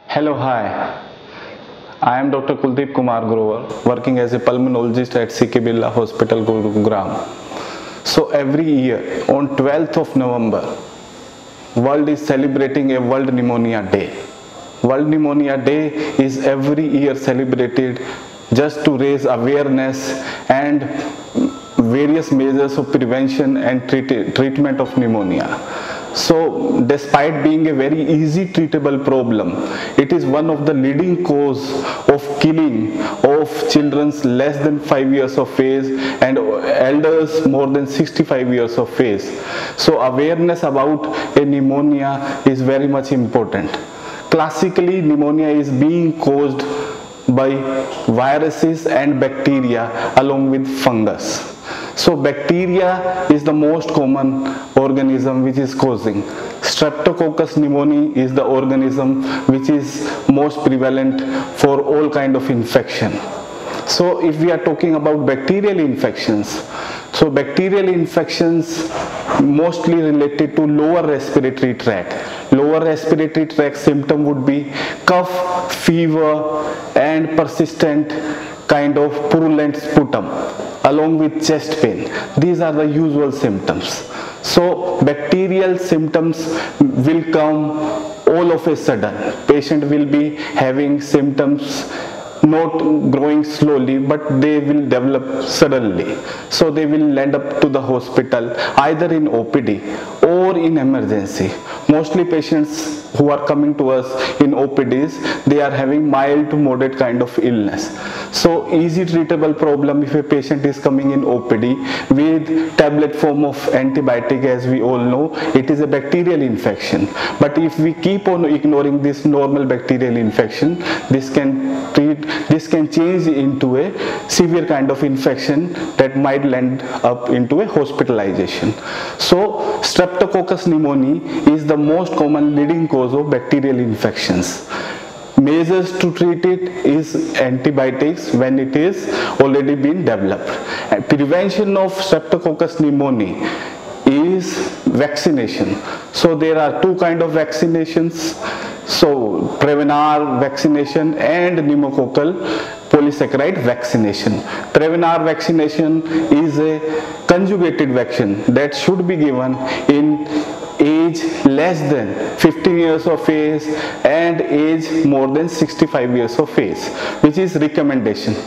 Hello, hi. I am Dr. Kuldeep Kumar Grover, working as a pulmonologist at CK Birla Hospital, Gurugram. So every year on 12th of November, world is celebrating a World Pneumonia Day. World Pneumonia Day is every year celebrated just to raise awareness and various measures of prevention and treatment of pneumonia. So despite being a very easy treatable problem, it is one of the leading cause of killing of children less than 5 years of age and elders more than 65 years of age. So awareness about a pneumonia is very much important. Classically, pneumonia is being caused by viruses and bacteria along with fungus. So bacteria is the most common organism which is causing. Streptococcus pneumoniae is the organism which is most prevalent for all kind of infection. So if we are talking about bacterial infections, so bacterial infections mostly related to lower respiratory tract. Lower respiratory tract symptom would be cough, fever and persistent kind of purulent sputum along with chest pain. These are the usual symptoms. So bacterial symptoms will come all of a sudden. Patient will be having symptoms not growing slowly, but they will develop suddenly. So they will land up to the hospital either in OPD or in emergency. Mostly patients who are coming to us in OPDs, they are having mild to moderate kind of illness. So easy treatable problem if a patient is coming in OPD with tablet form of antibiotic, as we all know, it is a bacterial infection. But if we keep on ignoring this normal bacterial infection, this can change into a severe kind of infection that might land up into a hospitalization. So Streptococcus pneumoniae is the most common leading cause of bacterial infections. Measures to treat it is antibiotics when it is already been developed. And prevention of Streptococcus pneumoniae is vaccination. So there are two kind of vaccinations. So Prevnar vaccination and pneumococcal polysaccharide vaccination. Prevnar vaccination is a conjugated vaccine that should be given in age less than 15 years of age and age more than 65 years of age, which is recommended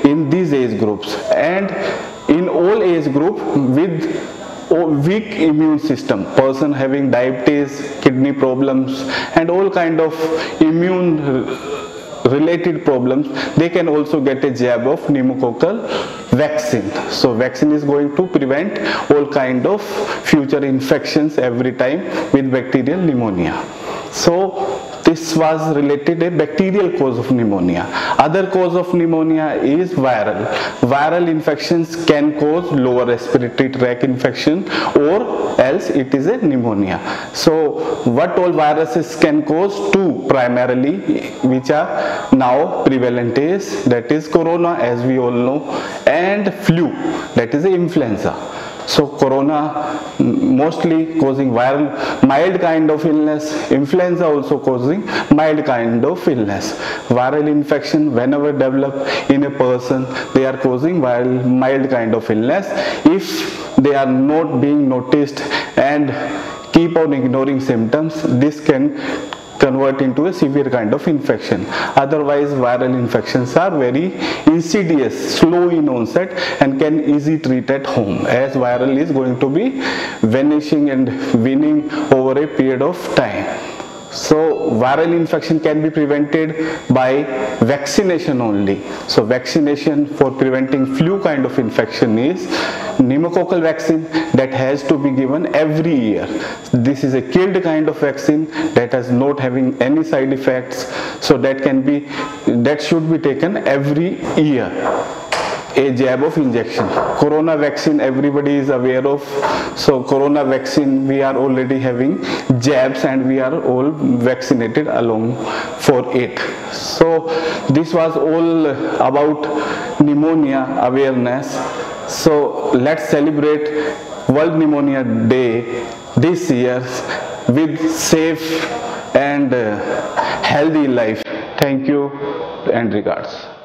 in these age groups and in all age group with weak immune system, person having diabetes, kidney problems and all kind of immune related problems, they can also get a jab of pneumococcal vaccine. So vaccine is going to prevent all kind of future infections every time with bacterial pneumonia. So this was related a bacterial cause of pneumonia. Other cause of pneumonia is viral. Viral infections can cause lower respiratory tract infection or else it is a pneumonia. So what all viruses can cause? Two primarily which are now prevalent is, that is corona as we all know, and flu, that is influenza. So corona mostly causing viral mild kind of illness, influenza also causing mild kind of illness. Viral infection whenever develop in a person, they are causing viral mild kind of illness if they are not being noticed and keep on ignoring symptoms. This can convert into a severe kind of infection. Otherwise viral infections are very insidious, slow in onset and can easily treat at home, as viral is going to be vanishing and waning over a period of time. So viral infection can be prevented by vaccination only. So vaccination for preventing flu kind of infection is pneumococcal vaccine that has to be given every year. This is a killed kind of vaccine that is not having any side effects, so that should be taken every year. A jab of injection. Corona vaccine everybody is aware of. So corona vaccine we are already having jabs and we are all vaccinated along for it. So this was all about pneumonia awareness. So let's celebrate World Pneumonia Day this year with safe and healthy life. Thank you and regards.